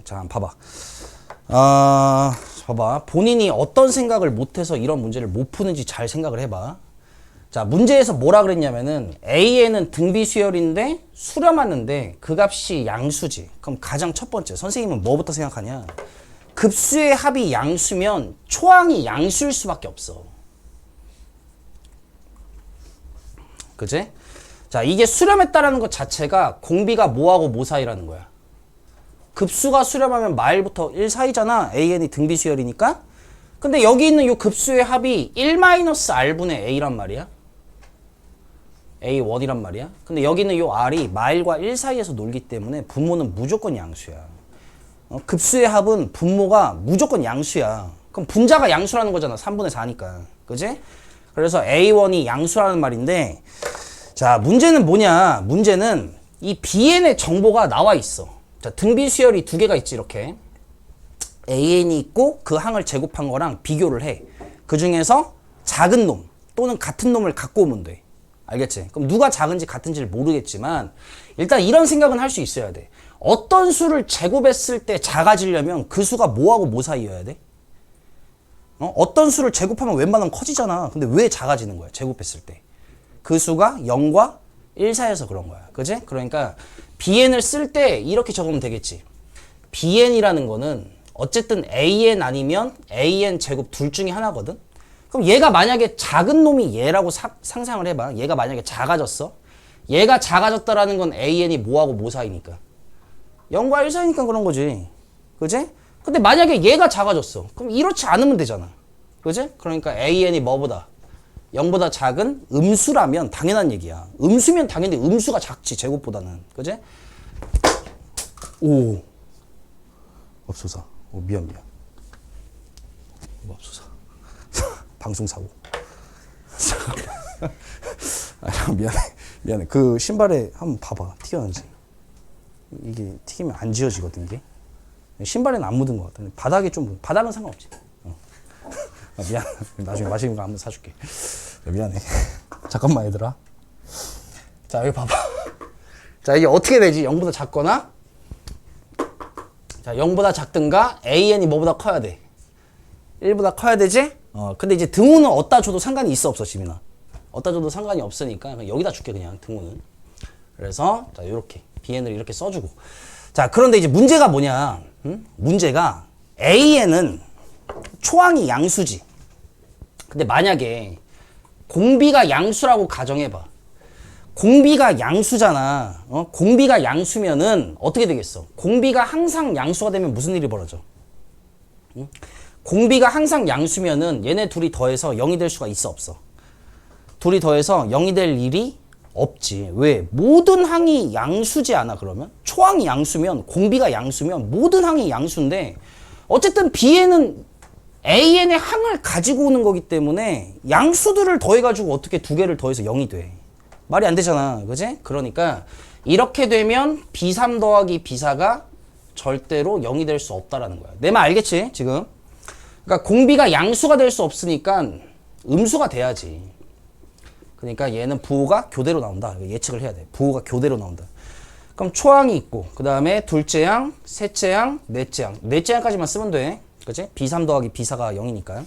자, 봐봐. 봐봐. 본인이 어떤 생각을 못해서 이런 문제를 못 푸는지 잘 생각을 해봐. 자, 문제에서 뭐라 그랬냐면은 A에는 등비 수열인데 수렴하는데 그 값이 양수지. 그럼 가장 첫 번째 선생님은 뭐부터 생각하냐? 급수의 합이 양수면 초항이 양수일 수밖에 없어. 그치? 자, 이게 수렴했다라는 것 자체가 공비가 뭐하고 뭐 사이라는 거야. 급수가 수렴하면 마일부터 1 사이잖아. AN이 등비 수열이니까. 근데 여기 있는 요 급수의 합이 1-R분의 A란 말이야. A1이란 말이야. 근데 여기 있는 요 R이 마일과 1 사이에서 놀기 때문에 분모는 무조건 양수야. 급수의 합은 분모가 무조건 양수야. 그럼 분자가 양수라는 거잖아. 3분의 4니까. 그지? 그래서 A1이 양수라는 말인데, 자, 문제는 뭐냐? 문제는 이 BN의 정보가 나와 있어. 자, 등비 수열이 두 개가 있지, 이렇게. AN이 있고 그 항을 제곱한 거랑 비교를 해. 그 중에서 작은 놈 또는 같은 놈을 갖고 오면 돼. 알겠지? 그럼 누가 작은지 같은지를 모르겠지만 일단 이런 생각은 할 수 있어야 돼. 어떤 수를 제곱했을 때 작아지려면 그 수가 뭐하고 뭐 사이여야 돼? 어떤 수를 제곱하면 웬만하면 커지잖아. 근데 왜 작아지는 거야? 제곱했을 때. 그 수가 0과 1 사이에서 그런 거야. 그지? 그러니까 BN을 쓸 때 이렇게 적으면 되겠지. BN이라는 거는 어쨌든 AN 아니면 AN 제곱 둘 중에 하나거든? 그럼 얘가 만약에 작은 놈이 얘라고 상상을 해봐. 얘가 만약에 작아졌어? 얘가 작아졌다라는 건 AN이 뭐하고 뭐 사이니까? 0과 1 사이니까 그런 거지. 그지? 근데 만약에 얘가 작아졌어. 그럼 이렇지 않으면 되잖아. 그지? 그러니까 AN이 뭐보다? 0보다 작은 음수라면 당연한 얘기야. 음수면 당연히 음수가 작지, 제곱보다는. 그지? 오. 맙소사. 오, 미안. 맙소사. 방송사고. 미안해. 그 신발에 한번 봐봐. 튀겼는지. 이게 튀기면 안 지워지거든, 이게. 신발에는 안 묻은 것 같아. 바닥에 좀, 바닥은 상관없지. 미안. 나중에 맛있는 거 한번 사줄게. 미안해. 잠깐만, 얘들아. 자, 여기 봐봐. 자, 이게 어떻게 되지? 0보다 작거나? 자, 0보다 작든가, AN이 뭐보다 커야 돼? 1보다 커야 되지? 근데 이제 등호는 어디다 줘도 상관이 있어, 없어, 지민아? 어디다 줘도 상관이 없으니까, 그냥 여기다 줄게, 그냥, 등호는. 그래서, 자, 요렇게. BN을 이렇게 써주고. 자, 그런데 이제 문제가 뭐냐? 문제가, AN은 초항이 양수지. 근데 만약에, 공비가 양수라고 가정해봐. 공비가 양수잖아. 공비가 양수면은 어떻게 되겠어? 공비가 항상 양수가 되면 무슨 일이 벌어져? 공비가 항상 양수면은 얘네 둘이 더해서 0이 될 수가 있어, 없어? 둘이 더해서 0이 될 일이 없지. 왜? 모든 항이 양수지 않아, 그러면? 초항이 양수면, 공비가 양수면 모든 항이 양수인데 어쨌든 B에는 AN의 항을 가지고 오는 거기 때문에 양수들을 더해가지고 어떻게 두 개를 더해서 0이 돼? 말이 안 되잖아. 그지? 그러니까 이렇게 되면 B3 더하기 B4가 절대로 0이 될 수 없다라는 거야. 내 말 알겠지? 지금? 그러니까 공비가 양수가 될 수 없으니까 음수가 돼야지. 그러니까 얘는 부호가 교대로 나온다. 예측을 해야 돼. 부호가 교대로 나온다. 그럼 초항이 있고 그 다음에 둘째 항, 셋째 항, 넷째 항. 넷째 항까지만 쓰면 돼. 그치? B3 더하기 B4가 0이니까.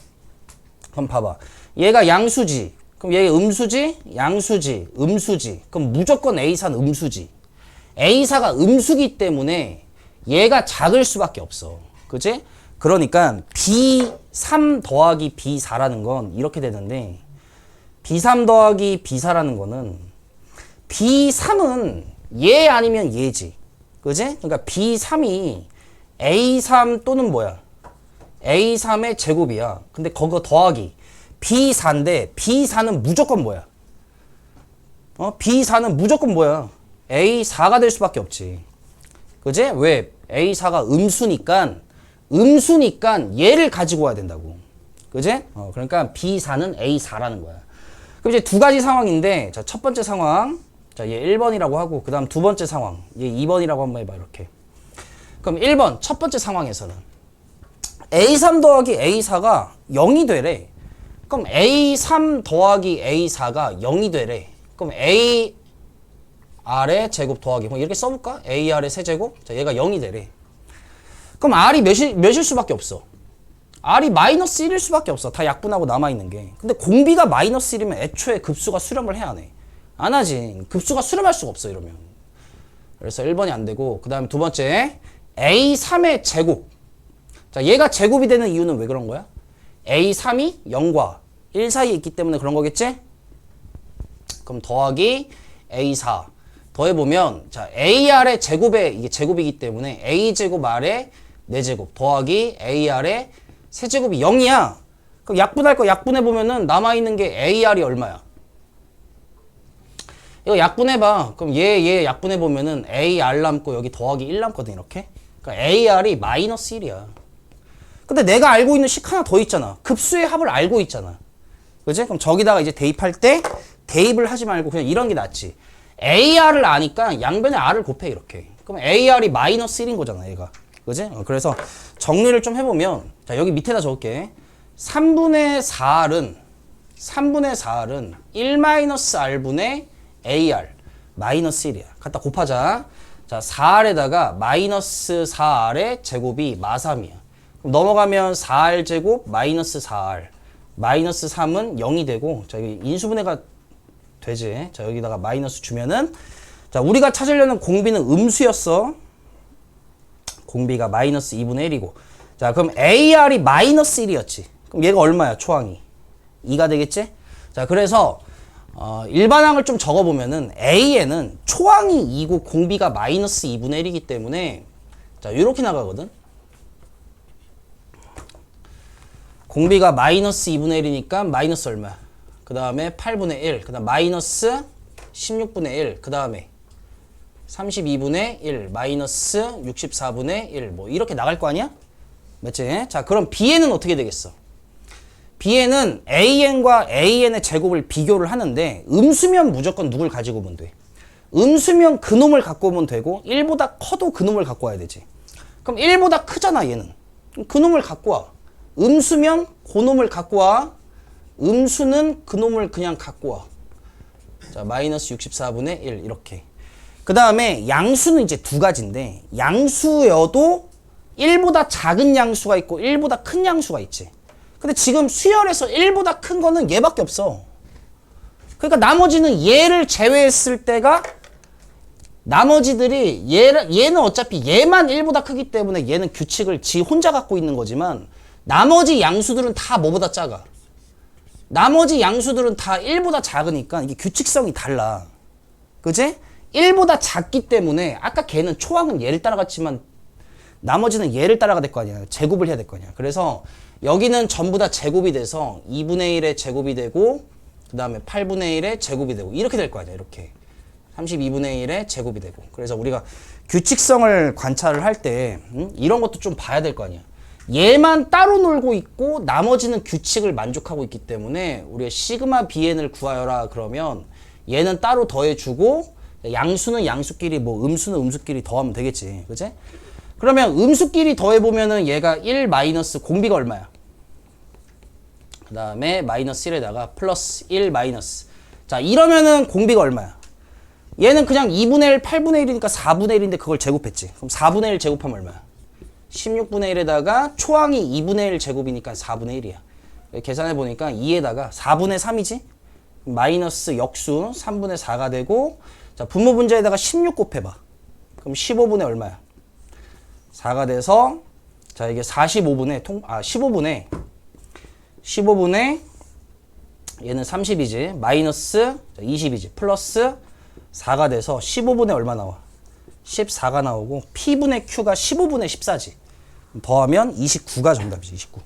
그럼 봐봐. 얘가 양수지. 그럼 얘가 음수지? 양수지? 음수지? 그럼 무조건 A4는 음수지. A4가 음수기 때문에 얘가 작을 수밖에 없어. 그치? 그러니까 B3 더하기 B4라는 건 이렇게 되는데 B3 더하기 B4라는 거는 B3은 얘 아니면 얘지. 그치? 그러니까 B3이 A3 또는 뭐야? A3의 제곱이야. 근데 그거 더하기 B4인데 B4는 무조건 뭐야? B4는 무조건 뭐야? A4가 될 수밖에 없지. 그지? 왜? A4가 음수니까 얘를 가지고 와야 된다고. 그지? 그러니까 B4는 A4라는 거야. 그럼 이제 두 가지 상황인데, 자, 첫 번째 상황. 자, 얘 1번이라고 하고, 그 다음 두 번째 상황. 얘 2번이라고 한번 해봐, 이렇게. 그럼 1번, 첫 번째 상황에서는 A3 더하기 A4가 0이 되래. 그럼 A3 더하기 A4가 0이 되래. 그럼 AR의 제곱 더하기, 뭐 이렇게 써볼까? AR의 세제곱? 자, 얘가 0이 되래. 그럼 R이 몇일 수밖에 없어? R이 마이너스 1일 수밖에 없어. 다 약분하고 남아있는 게. 근데 공비가 마이너스 1이면 애초에 급수가 수렴을 해야 해. 안 하지. 급수가 수렴할 수가 없어 이러면. 그래서 1번이 안 되고, 그 다음에 두 번째 A3의 제곱. 자, 얘가 제곱이 되는 이유는 왜 그런 거야? A3이 0과 1 사이에 있기 때문에 그런 거겠지? 그럼 더하기 A4 더해보면, 자, AR의 제곱에 이게 제곱이기 때문에 A제곱 R의 4제곱 더하기 AR의 세제곱이 0이야. 그럼 약분할 거 약분해보면은 남아있는 게 AR이 얼마야? 이거 약분해봐. 그럼 얘 약분해보면은 AR 남고 여기 더하기 1 남거든, 이렇게. 그러니까 AR이 마이너스 1이야. 근데 내가 알고 있는 식 하나 더 있잖아. 급수의 합을 알고 있잖아. 그치? 그럼 저기다가 이제 대입할 때 대입을 하지 말고 그냥 이런 게 낫지. AR을 아니까 양변에 R을 곱해, 이렇게. 그럼 AR이 마이너스 1인 거잖아, 얘가. 그지? 그래서 정리를 좀 해보면, 자, 여기 밑에다 적을게. 3분의 4R은 1-R분의 AR 마이너스 1이야. 갖다 곱하자. 자, 4R에다가 마이너스 4R의 제곱이 마3이야. 그럼 넘어가면 4R 제곱 마이너스 4R 마이너스 3은 0이 되고, 자, 여기 인수분해가 되지. 자, 여기다가 마이너스 주면은, 자, 우리가 찾으려는 공비는 음수였어. 공비가 마이너스 2분의 1이고. 자, 그럼 AR이 마이너스 1이었지. 그럼 얘가 얼마야, 초항이? 2가 되겠지? 자, 그래서 일반항을 좀 적어보면은 A에는 초항이 2고 공비가 마이너스 2분의 1이기 때문에, 자, 이렇게 나가거든. 공비가 마이너스 2분의 1이니까 마이너스 얼마야? 그 다음에 8분의 1, 그 다음 마이너스 16분의 1, 그 다음에 32분의 1, 마이너스 64분의 1, 뭐 이렇게 나갈 거 아니야? 맞지? 자, 그럼 B에는 어떻게 되겠어? B에는 AN과 AN의 제곱을 비교를 하는데, 음수면 무조건 누굴 가지고 오면 돼? 음수면 그놈을 갖고 오면 되고, 1보다 커도 그놈을 갖고 와야 되지. 그럼 1보다 크잖아, 얘는. 그럼 그놈을 갖고 와. 음수면 그놈을 갖고 와. 음수는 그놈을 그냥 갖고 와. 자, 마이너스 64분의 1 이렇게. 그 다음에 양수는 이제 두 가지인데, 양수여도 1보다 작은 양수가 있고 1보다 큰 양수가 있지. 근데 지금 수열에서 1보다 큰 거는 얘밖에 없어. 그러니까 나머지는 얘를 제외했을 때가, 나머지들이 얘는 어차피 얘만 1보다 크기 때문에 얘는 규칙을 지 혼자 갖고 있는 거지만, 나머지 양수들은 다 뭐보다 작아. 나머지 양수들은 다 1보다 작으니까 이게 규칙성이 달라. 그치? 1보다 작기 때문에 아까 걔는 초항은 얘를 따라갔지만 나머지는 얘를 따라가 될 거 아니야. 제곱을 해야 될 거 아니야. 그래서 여기는 전부 다 제곱이 돼서 2분의 1의 제곱이 되고, 그 다음에 8분의 1의 제곱이 되고, 이렇게 될 거 아니야. 이렇게 32분의 1의 제곱이 되고. 그래서 우리가 규칙성을 관찰을 할 때 이런 것도 좀 봐야 될 거 아니야. 얘만 따로 놀고 있고 나머지는 규칙을 만족하고 있기 때문에 우리가 시그마 BN을 구하여라 그러면 얘는 따로 더해주고, 양수는 양수끼리, 뭐 음수는 음수끼리 더하면 되겠지. 그치? 그러면 음수끼리 더해보면은 얘가 1 마이너스 공비가 얼마야? 그 다음에 마이너스 1에다가 플러스 1 마이너스. 자, 이러면은 공비가 얼마야? 얘는 그냥 2분의 1, 8분의 1이니까 4분의 1인데 그걸 제곱했지. 그럼 4분의 1 제곱하면 얼마야? 16분의 1에다가 초항이 2분의 1 제곱이니까 4분의 1이야. 계산해보니까 2에다가 4분의 3이지? 마이너스 역수 3분의 4가 되고, 자, 분모 분자에다가 16 곱해봐. 그럼 15분의 얼마야? 4가 돼서, 자, 이게 15분의 얘는 30이지. 마이너스 20이지. 플러스 4가 돼서 15분의 얼마 나와? 14가 나오고, P분의 Q가 15분의 14지. 더하면 29가 정답이지, 29.